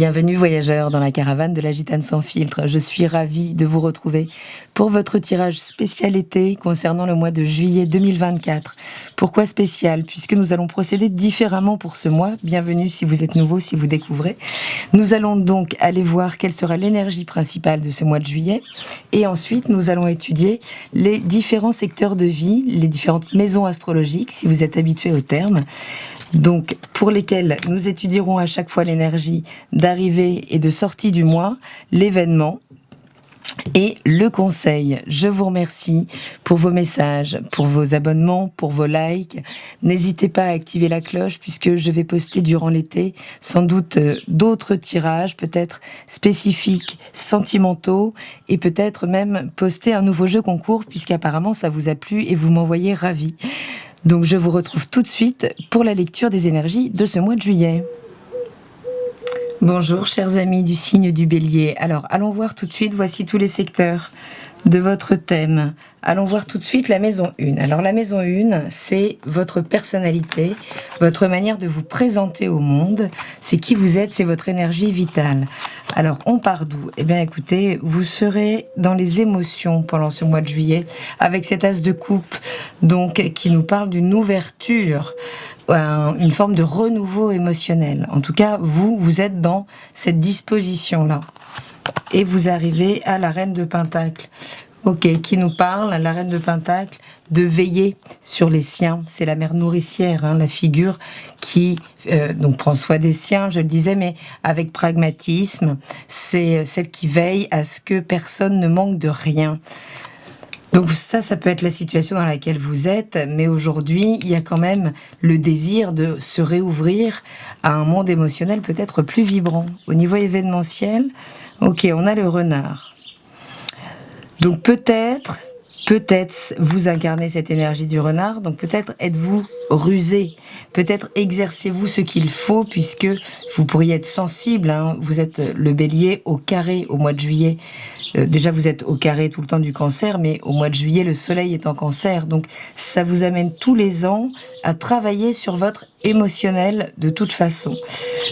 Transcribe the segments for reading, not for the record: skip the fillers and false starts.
Bienvenue voyageurs dans la caravane de la Gitane sans filtre. Je suis ravie de vous retrouver pour votre tirage spécial été concernant le mois de juillet 2024. Pourquoi spécial? Puisque nous allons procéder différemment pour ce mois. Bienvenue si vous êtes nouveau, si vous découvrez. Nous allons donc aller voir quelle sera l'énergie principale de ce mois de juillet. Et ensuite, nous allons étudier les différents secteurs de vie, les différentes maisons astrologiques, si vous êtes habitué au terme. Donc, pour lesquels nous étudierons à chaque fois l'énergie d'arrivée et de sortie du mois, l'événement et le conseil. Je vous remercie pour vos messages, pour vos abonnements, pour vos likes. N'hésitez pas à activer la cloche puisque je vais poster durant l'été sans doute d'autres tirages, peut-être spécifiques, sentimentaux et peut-être même poster un nouveau jeu concours puisqu'apparemment ça vous a plu et vous m'envoyez ravi. Donc je vous retrouve tout de suite pour la lecture des énergies de ce mois de juillet. Bonjour chers amis du signe du Bélier. Alors allons voir tout de suite, voici tous les secteurs de votre thème. Allons voir tout de suite la maison 1. Alors la maison 1, c'est votre personnalité, votre manière de vous présenter au monde, c'est qui vous êtes, c'est votre énergie vitale. Alors on part d'où? Eh bien écoutez, vous serez dans les émotions pendant ce mois de juillet, avec cet as de coupe, donc qui nous parle d'une ouverture, une forme de renouveau émotionnel. En tout cas, vous êtes dans cette disposition-là. Et vous arrivez à la reine de Pentacle. Ok, qui nous parle, la reine de Pentacle, de veiller sur les siens. C'est la mère nourricière, la figure qui donc prend soin des siens, je le disais, mais avec pragmatisme. C'est celle qui veille à ce que personne ne manque de rien. Donc ça peut être la situation dans laquelle vous êtes, mais aujourd'hui, il y a quand même le désir de se réouvrir à un monde émotionnel peut-être plus vibrant. Au niveau événementiel, ok, on a le renard. Donc peut-être vous incarnez cette énergie du renard, donc peut-être êtes-vous rusé, peut-être exercez-vous ce qu'il faut, puisque vous pourriez être sensible, vous êtes le bélier au carré au mois de juillet. Déjà vous êtes au carré tout le temps du cancer, mais au mois de juillet le soleil est en cancer, donc ça vous amène tous les ans à travailler sur votre émotionnel de toute façon.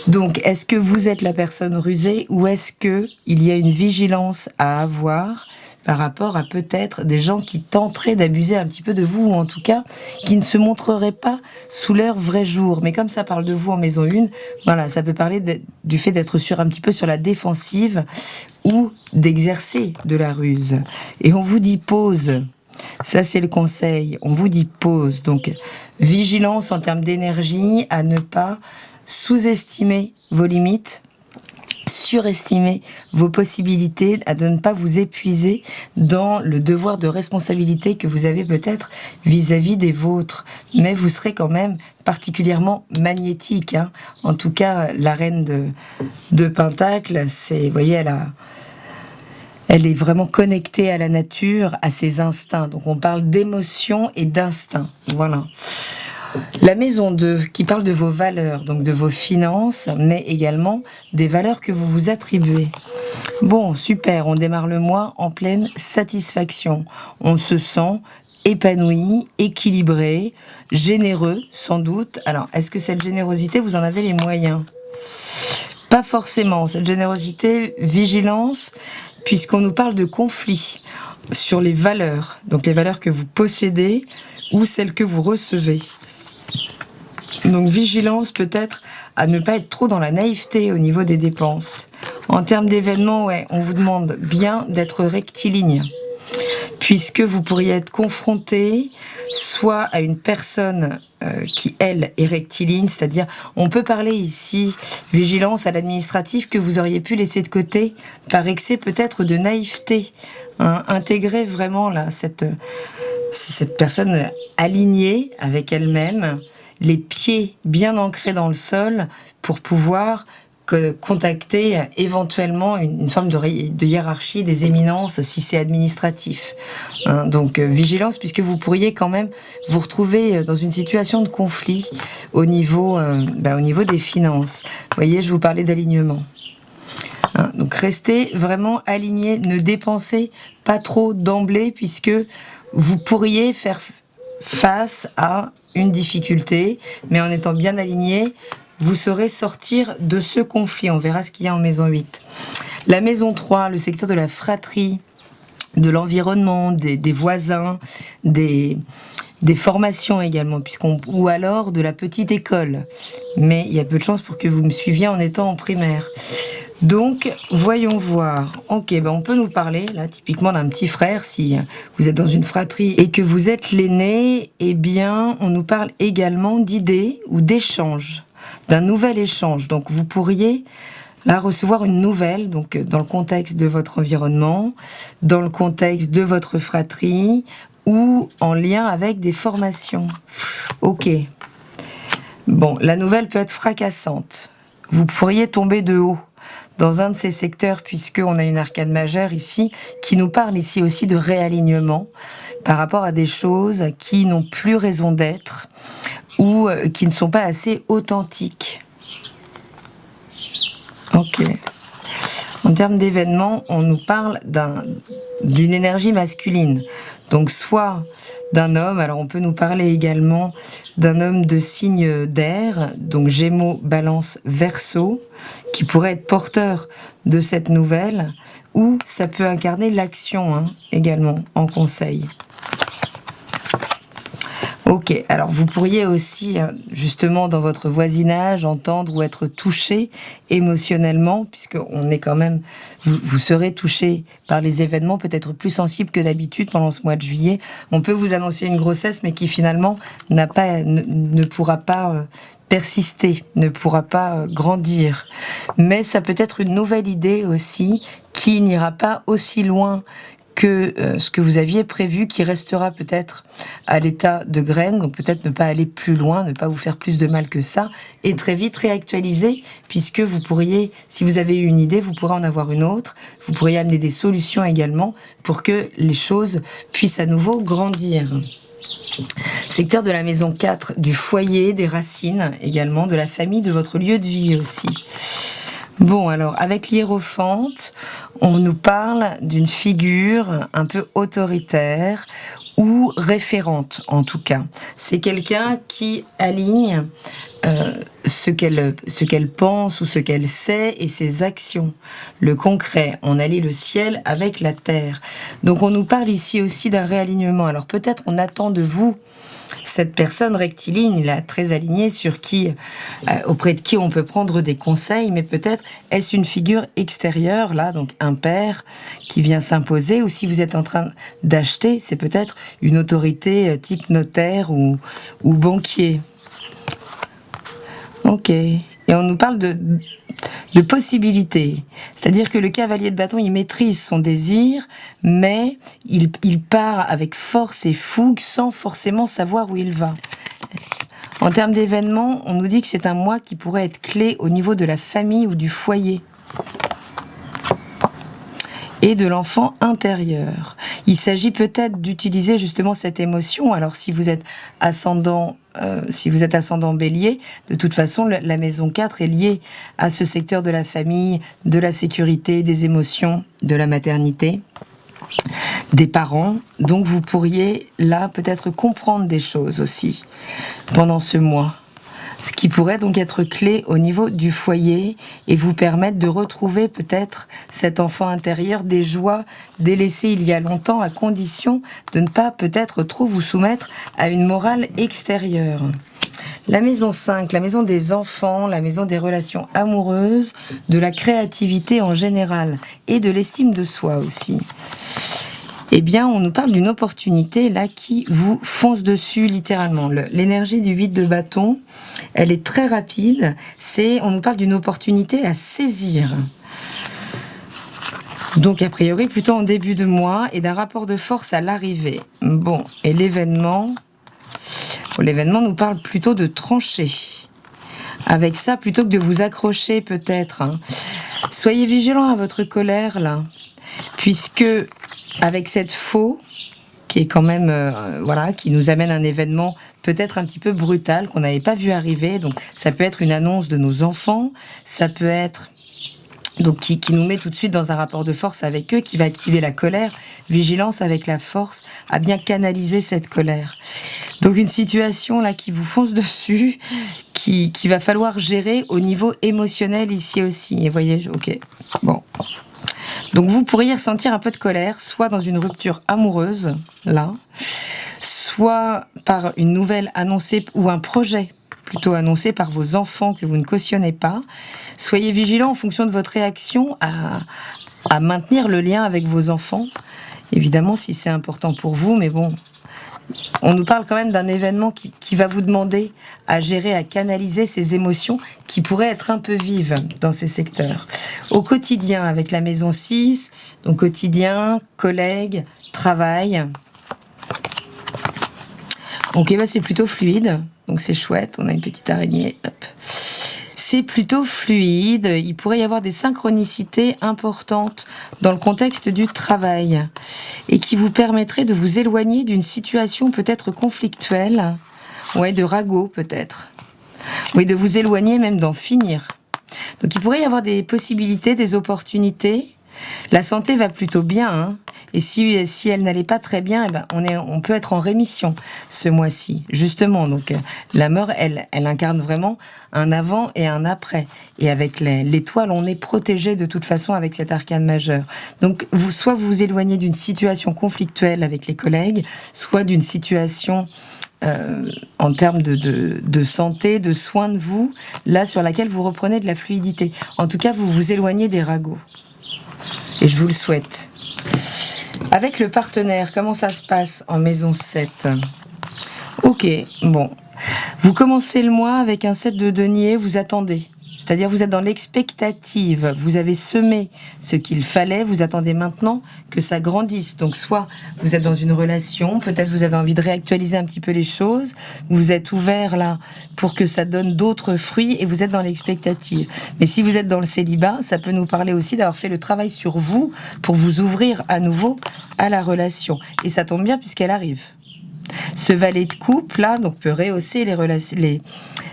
Donc est-ce que vous êtes la personne rusée ou est-ce que il y a une vigilance à avoir par rapport à peut-être des gens qui tenteraient d'abuser un petit peu de vous, ou en tout cas, qui ne se montreraient pas sous leur vrai jour. Mais comme ça parle de vous en maison 1, voilà, ça peut parler du fait d'être un petit peu sur la défensive, ou d'exercer de la ruse. Et on vous dit pause. Ça, c'est le conseil. On vous dit pause. Donc, vigilance en termes d'énergie, à ne pas sous-estimer vos limites, surestimer vos possibilités, à de ne pas vous épuiser dans le devoir de responsabilité que vous avez peut-être vis-à-vis des vôtres. Mais vous serez quand même particulièrement magnétique. En tout cas, la reine de Pentacle, vous voyez, elle est vraiment connectée à la nature, à ses instincts. Donc on parle d'émotion et d'instinct. Voilà. La maison 2, qui parle de vos valeurs, donc de vos finances, mais également des valeurs que vous vous attribuez. Bon, super, on démarre le mois en pleine satisfaction. On se sent épanoui, équilibré, généreux, sans doute. Alors, est-ce que cette générosité, vous en avez les moyens? Pas forcément. Cette générosité, vigilance, puisqu'on nous parle de conflit sur les valeurs, donc les valeurs que vous possédez ou celles que vous recevez. Donc vigilance peut-être à ne pas être trop dans la naïveté au niveau des dépenses. En termes d'événements, on vous demande bien d'être rectiligne, puisque vous pourriez être confronté soit à une personne qui, elle, est rectiligne, c'est-à-dire, on peut parler ici, vigilance à l'administratif que vous auriez pu laisser de côté par excès peut-être de naïveté. Intégrer vraiment là, cette personne alignée avec elle-même, les pieds bien ancrés dans le sol pour pouvoir contacter éventuellement une forme de hiérarchie des éminences si c'est administratif. Donc vigilance, puisque vous pourriez quand même vous retrouver dans une situation de conflit au niveau des finances. Vous voyez, je vous parlais d'alignement. Donc restez vraiment aligné, ne dépensez pas trop d'emblée, puisque vous pourriez faire face à une difficulté, mais en étant bien aligné, vous saurez sortir de ce conflit. On verra ce qu'il y a en maison 8. La maison 3, le secteur de la fratrie, de l'environnement, des voisins, des formations également, ou alors de la petite école. Mais il y a peu de chances pour que vous me suiviez en étant en primaire. Donc, voyons voir. Ok, on peut nous parler, là, typiquement d'un petit frère, si vous êtes dans une fratrie et que vous êtes l'aîné, eh bien, on nous parle également d'idées ou d'échanges, d'un nouvel échange. Donc, vous pourriez, là, recevoir une nouvelle, donc, dans le contexte de votre environnement, dans le contexte de votre fratrie, ou en lien avec des formations. Ok. Bon, la nouvelle peut être fracassante. Vous pourriez tomber de haut dans un de ces secteurs, puisqu'on a une arcane majeure ici, qui nous parle ici aussi de réalignement par rapport à des choses qui n'ont plus raison d'être ou qui ne sont pas assez authentiques. Ok. En termes d'événements, on nous parle d'une énergie masculine. Donc soit d'un homme, alors on peut nous parler également d'un homme de signe d'air, donc Gémeaux, Balance, Verseau, qui pourrait être porteur de cette nouvelle, ou ça peut incarner l'action également en conseil. Ok, alors vous pourriez aussi, justement, dans votre voisinage, entendre ou être touché émotionnellement, puisqu'on est quand même, vous serez touché par les événements, peut-être plus sensible que d'habitude pendant ce mois de juillet. On peut vous annoncer une grossesse, mais qui finalement ne pourra pas persister, ne pourra pas grandir. Mais ça peut être une nouvelle idée aussi, qui n'ira pas aussi loin que ce que vous aviez prévu, qui restera peut-être à l'état de graine, donc peut-être ne pas aller plus loin, ne pas vous faire plus de mal que ça, et très vite réactualiser, puisque vous pourriez, si vous avez eu une idée, vous pourrez en avoir une autre, vous pourriez amener des solutions également pour que les choses puissent à nouveau grandir. Secteur de la maison 4, du foyer, des racines également, de la famille, de votre lieu de vie aussi. Bon, alors, avec l'hiérophante, on nous parle d'une figure un peu autoritaire ou référente, en tout cas. C'est quelqu'un qui aligne ce qu'elle pense ou ce qu'elle sait et ses actions. Le concret, on allie le ciel avec la terre. Donc, on nous parle ici aussi d'un réalignement. Alors, peut-être on attend de vous cette personne rectiligne, là, très alignée, auprès de qui on peut prendre des conseils, mais peut-être est-ce une figure extérieure, là, donc un père qui vient s'imposer, ou si vous êtes en train d'acheter, c'est peut-être une autorité type notaire ou banquier. Ok. Et on nous parle de possibilités. C'est-à-dire que le cavalier de bâton, il maîtrise son désir, mais il part avec force et fougue sans forcément savoir où il va. En termes d'événements, on nous dit que c'est un mois qui pourrait être clé au niveau de la famille ou du foyer et de l'enfant intérieur. Il s'agit peut-être d'utiliser justement cette émotion. Alors si vous êtes ascendant bélier, de toute façon la maison 4 est liée à ce secteur de la famille, de la sécurité, des émotions, de la maternité, des parents. Donc vous pourriez là peut-être comprendre des choses aussi pendant ce mois. Ce qui pourrait donc être clé au niveau du foyer et vous permettre de retrouver peut-être cet enfant intérieur, des joies délaissées il y a longtemps, à condition de ne pas peut-être trop vous soumettre à une morale extérieure. La maison 5, la maison des enfants, la maison des relations amoureuses, de la créativité en général et de l'estime de soi aussi. Eh bien, on nous parle d'une opportunité là qui vous fonce dessus littéralement. L'énergie du 8 de bâton, elle est très rapide. On nous parle d'une opportunité à saisir. Donc, a priori, plutôt en début de mois et d'un rapport de force à l'arrivée. Bon, et l'événement nous parle plutôt de trancher. Avec ça, plutôt que de vous accrocher peut-être. Soyez vigilants à votre colère là, puisque avec cette faux, qui est quand même, qui nous amène un événement peut-être un petit peu brutal, qu'on n'avait pas vu arriver. Donc, ça peut être une annonce de nos enfants, ça peut être, donc, qui nous met tout de suite dans un rapport de force avec eux, qui va activer la colère. Vigilance avec la force à bien canaliser cette colère. Donc une situation là qui vous fonce dessus, qui va falloir gérer au niveau émotionnel ici aussi. Et vous voyez, ok, bon. Donc vous pourriez ressentir un peu de colère, soit dans une rupture amoureuse, là, soit par une nouvelle annoncée ou un projet plutôt annoncé par vos enfants que vous ne cautionnez pas. Soyez vigilants en fonction de votre réaction à maintenir le lien avec vos enfants. Évidemment, si c'est important pour vous, mais bon, on nous parle quand même d'un événement qui va vous demander à gérer, à canaliser ces émotions qui pourraient être un peu vives dans ces secteurs. Au quotidien, avec la maison 6, donc quotidien, collègues, travail. Ok, bah c'est plutôt fluide, donc c'est chouette, on a une petite araignée, hop. C'est plutôt fluide, il pourrait y avoir des synchronicités importantes dans le contexte du travail et qui vous permettraient de vous éloigner d'une situation peut-être conflictuelle, ouais, de ragot peut-être, oui, de vous éloigner même d'en finir. Donc il pourrait y avoir des possibilités, des opportunités. La santé va plutôt bien, hein. Et si elle n'allait pas très bien, eh ben on peut être en rémission ce mois-ci, justement. Donc la mort, elle incarne vraiment un avant et un après. Et avec l'étoile, on est protégé de toute façon avec cet arcane majeur. Donc soit vous vous éloignez d'une situation conflictuelle avec les collègues, soit d'une situation en termes de santé, de soins de vous, là sur laquelle vous reprenez de la fluidité. En tout cas, vous vous éloignez des ragots. Et je vous le souhaite. Avec le partenaire, comment ça se passe en maison 7 ? Ok, bon. Vous commencez le mois avec un 7 de denier, vous attendez. C'est-à-dire vous êtes dans l'expectative, vous avez semé ce qu'il fallait, vous attendez maintenant que ça grandisse. Donc soit vous êtes dans une relation, peut-être vous avez envie de réactualiser un petit peu les choses, vous êtes ouvert là pour que ça donne d'autres fruits et vous êtes dans l'expectative. Mais si vous êtes dans le célibat, ça peut nous parler aussi d'avoir fait le travail sur vous pour vous ouvrir à nouveau à la relation. Et ça tombe bien puisqu'elle arrive. Ce valet de coupe là donc peut rehausser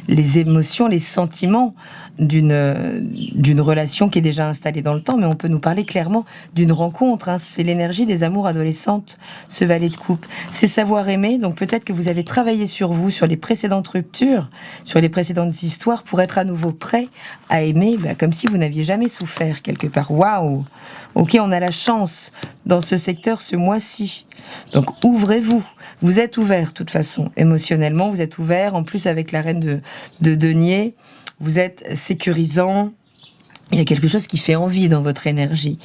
les émotions, les sentiments d'une relation qui est déjà installée dans le temps, mais on peut nous parler clairement d'une rencontre, hein. C'est l'énergie des amours adolescentes, ce valet de coupe. C'est savoir aimer, donc peut-être que vous avez travaillé sur vous, sur les précédentes ruptures, sur les précédentes histoires, pour être à nouveau prêt à aimer, comme si vous n'aviez jamais souffert quelque part. Waouh! Ok, on a la chance dans ce secteur ce mois-ci. Donc ouvrez-vous. Vous êtes ouvert, de toute façon, émotionnellement, vous êtes ouvert. En plus, avec la reine de denier, vous êtes sécurisant. Il y a quelque chose qui fait envie dans votre énergie.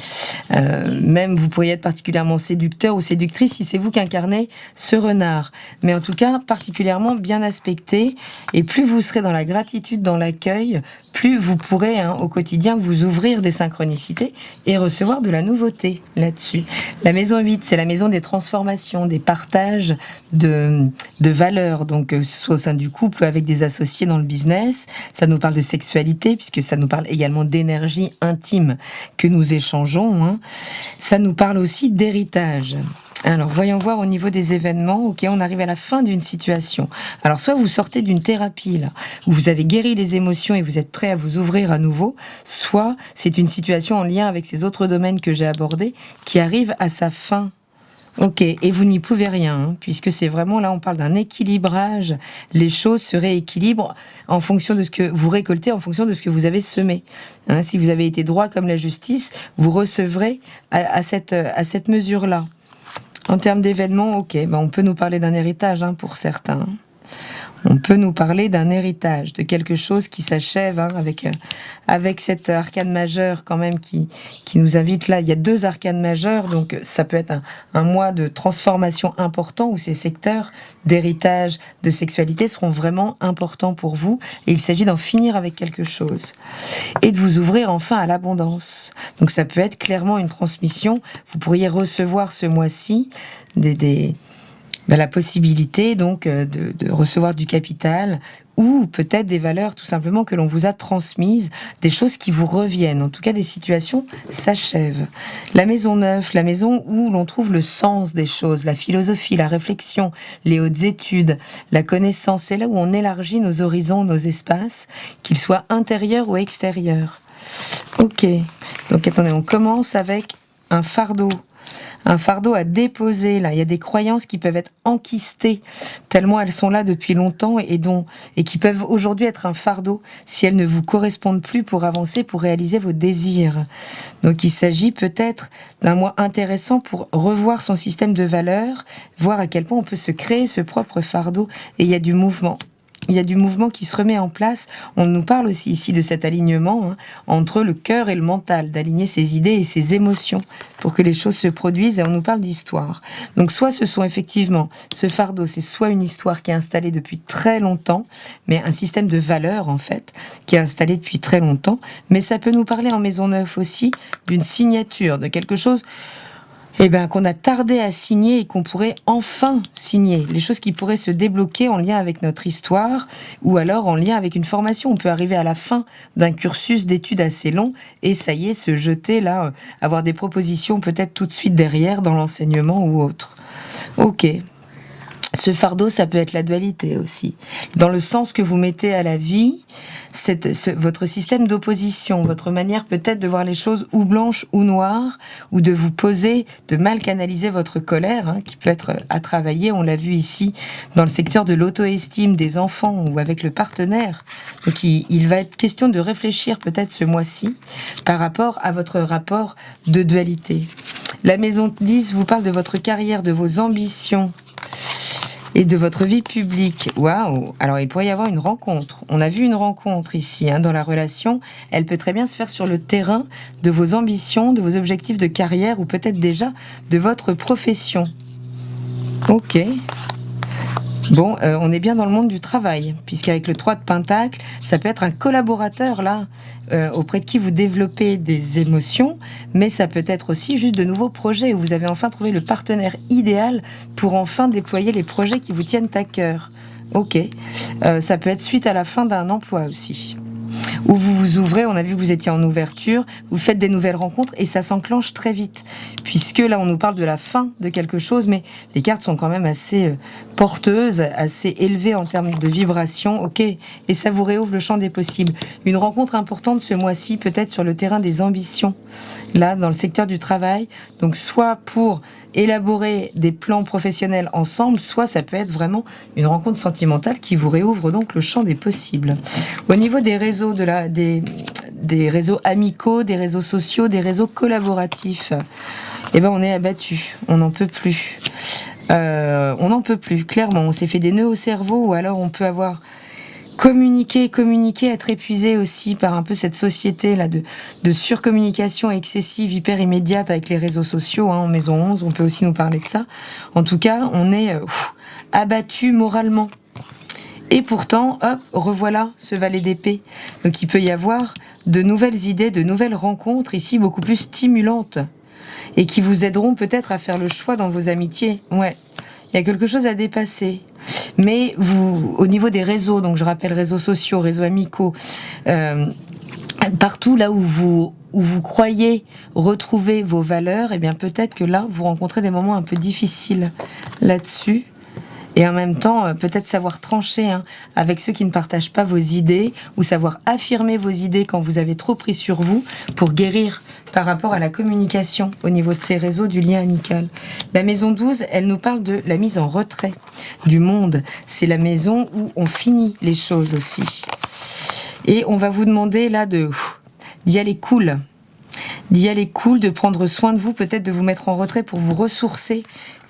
Même vous pourriez être particulièrement séducteur ou séductrice si c'est vous qui incarnez ce renard. Mais en tout cas, particulièrement bien aspecté. Et plus vous serez dans la gratitude, dans l'accueil, plus vous pourrez au quotidien vous ouvrir des synchronicités et recevoir de la nouveauté là-dessus. La maison 8, c'est la maison des transformations, des partages de valeurs. Donc, que ce soit au sein du couple ou avec des associés dans le business. Ça nous parle de sexualité, puisque ça nous parle également d'énergie intime que nous échangeons, hein. Ça nous parle aussi d'héritage. Alors, voyons voir au niveau des événements. Ok, on arrive à la fin d'une situation. Alors, soit vous sortez d'une thérapie, là, où vous avez guéri les émotions et vous êtes prêt à vous ouvrir à nouveau, soit c'est une situation en lien avec ces autres domaines que j'ai abordés qui arrive à sa fin. Ok, et vous n'y pouvez rien, hein, puisque c'est vraiment, là on parle d'un équilibrage, les choses se rééquilibrent en fonction de ce que vous récoltez, en fonction de ce que vous avez semé. Hein, si vous avez été droit comme la justice, vous recevrez à cette mesure-là. En termes d'événements, ok, on peut nous parler d'un héritage pour certains. On peut nous parler d'un héritage, de quelque chose qui s'achève avec cet arcane majeur quand même qui nous invite là. Il y a 2 arcanes majeurs, donc ça peut être un mois de transformation important où ces secteurs d'héritage, de sexualité seront vraiment importants pour vous. Et il s'agit d'en finir avec quelque chose et de vous ouvrir enfin à l'abondance. Donc ça peut être clairement une transmission. Vous pourriez recevoir ce mois-ci la possibilité donc de recevoir du capital ou peut-être des valeurs tout simplement que l'on vous a transmises, des choses qui vous reviennent, en tout cas des situations s'achèvent. La maison 9, la maison où l'on trouve le sens des choses, la philosophie, la réflexion, les hautes études, la connaissance, c'est là où on élargit nos horizons, nos espaces, qu'ils soient intérieurs ou extérieurs. Ok, donc attendez, on commence avec un fardeau. Un fardeau à déposer, là. Il y a des croyances qui peuvent être enquistées, tellement elles sont là depuis longtemps et qui peuvent aujourd'hui être un fardeau si elles ne vous correspondent plus pour avancer, pour réaliser vos désirs. Donc il s'agit peut-être d'un mois intéressant pour revoir son système de valeurs, voir à quel point on peut se créer ce propre fardeau, et il y a du mouvement. Il y a du mouvement qui se remet en place. On nous parle aussi ici de cet alignement entre le cœur et le mental, d'aligner ses idées et ses émotions pour que les choses se produisent, et on nous parle d'histoire. Donc soit ce sont effectivement, ce fardeau, c'est soit une histoire qui est installée depuis très longtemps, mais un système de valeurs en fait, qui est installé depuis très longtemps, mais ça peut nous parler en maison neuve aussi d'une signature, de quelque chose qu'on a tardé à signer et qu'on pourrait enfin signer. Les choses qui pourraient se débloquer en lien avec notre histoire ou alors en lien avec une formation. On peut arriver à la fin d'un cursus d'études assez long et ça y est, se jeter là, avoir des propositions peut-être tout de suite derrière dans l'enseignement ou autre. Ok. Ce fardeau, ça peut être la dualité aussi. Dans le sens que vous mettez à la vie, votre système d'opposition, votre manière peut-être de voir les choses ou blanches ou noires, ou de vous poser, de mal canaliser votre colère, qui peut être à travailler, on l'a vu ici, dans le secteur de l'auto-estime des enfants ou avec le partenaire. Donc il va être question de réfléchir peut-être ce mois-ci par rapport à votre rapport de dualité. La maison 10 vous parle de votre carrière, de vos ambitions, et de votre vie publique. Waouh! Alors, il pourrait y avoir une rencontre. On a vu une rencontre ici, dans la relation. Elle peut très bien se faire sur le terrain de vos ambitions, de vos objectifs de carrière ou peut-être déjà de votre profession. Ok. Bon, on est bien dans le monde du travail, puisqu'avec le 3 de Pentacle, ça peut être un collaborateur, là, auprès de qui vous développez des émotions, mais ça peut être aussi juste de nouveaux projets, où vous avez enfin trouvé le partenaire idéal pour enfin déployer les projets qui vous tiennent à cœur. Ok. Ça peut être suite à la fin d'un emploi aussi. Où vous vous ouvrez, on a vu que vous étiez en ouverture, vous faites des nouvelles rencontres et ça s'enclenche très vite. Puisque là, on nous parle de la fin de quelque chose, mais les cartes sont quand même assez porteuses, assez élevées en termes de vibration. Ok, et ça vous réouvre le champ des possibles. Une rencontre importante ce mois-ci, peut-être sur le terrain des ambitions, là, dans le secteur du travail. Donc, soit pour élaborer des plans professionnels ensemble, soit ça peut être vraiment une rencontre sentimentale qui vous réouvre donc le champ des possibles. Au niveau des réseaux, des réseaux amicaux, des réseaux sociaux, des réseaux collaboratifs, on est abattu, on n'en peut plus. On n'en peut plus, clairement. On s'est fait des nœuds au cerveau, ou alors on peut avoir communiquer, être épuisé aussi par un peu cette société là de surcommunication excessive, hyper immédiate avec les réseaux sociaux. En maison 11, on peut aussi nous parler de ça. En tout cas, on est abattu moralement. Et pourtant, hop, revoilà ce valet d'épée. Donc il peut y avoir de nouvelles idées, de nouvelles rencontres ici beaucoup plus stimulantes et qui vous aideront peut-être à faire le choix dans vos amitiés. Ouais, il y a quelque chose à dépasser. Mais vous, au niveau des réseaux, donc je rappelle réseaux sociaux, réseaux amicaux, partout là où vous croyez retrouver vos valeurs, peut-être que là, vous rencontrez des moments un peu difficiles là-dessus. Et en même temps, peut-être savoir trancher avec ceux qui ne partagent pas vos idées, ou savoir affirmer vos idées quand vous avez trop pris sur vous pour guérir par rapport à la communication au niveau de ces réseaux du lien amical. La maison 12, elle nous parle de la mise en retrait du monde. C'est la maison où on finit les choses aussi. Et on va vous demander là d'y aller cool. D'y aller cool, de prendre soin de vous, peut-être de vous mettre en retrait pour vous ressourcer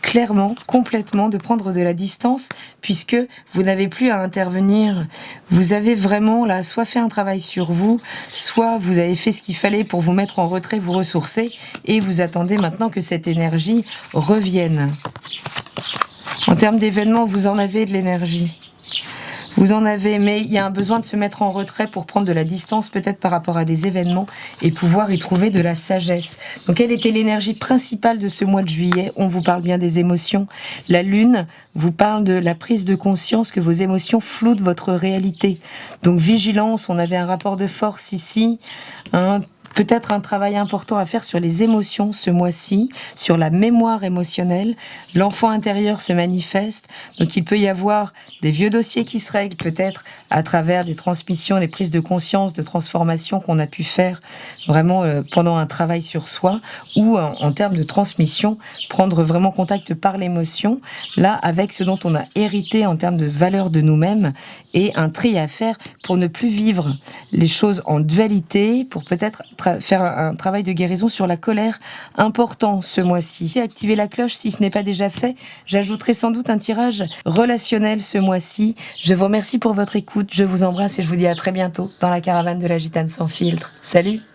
clairement, complètement, de prendre de la distance, puisque vous n'avez plus à intervenir. Vous avez vraiment là, soit fait un travail sur vous, soit vous avez fait ce qu'il fallait pour vous mettre en retrait, vous ressourcer, et vous attendez maintenant que cette énergie revienne. En termes d'événements, vous en avez de l'énergie. Vous en avez, mais il y a un besoin de se mettre en retrait pour prendre de la distance peut-être par rapport à des événements et pouvoir y trouver de la sagesse. Donc quelle était l'énergie principale de ce mois de juillet? On vous parle bien des émotions. La lune vous parle de la prise de conscience que vos émotions floutent votre réalité. Donc vigilance, on avait un rapport de force ici, peut-être un travail important à faire sur les émotions ce mois-ci, sur la mémoire émotionnelle. L'enfant intérieur se manifeste, donc il peut y avoir des vieux dossiers qui se règlent, peut-être à travers des transmissions, des prises de conscience, de transformation qu'on a pu faire vraiment pendant un travail sur soi, ou en termes de transmission, prendre vraiment contact par l'émotion, là avec ce dont on a hérité en termes de valeur de nous-mêmes, et un tri à faire pour ne plus vivre les choses en dualité, pour peut-être faire un travail de guérison sur la colère important ce mois-ci. Activez la cloche si ce n'est pas déjà fait. J'ajouterai sans doute un tirage relationnel ce mois-ci. Je vous remercie pour votre écoute, je vous embrasse et je vous dis à très bientôt dans la caravane de la Gitane sans filtre. Salut!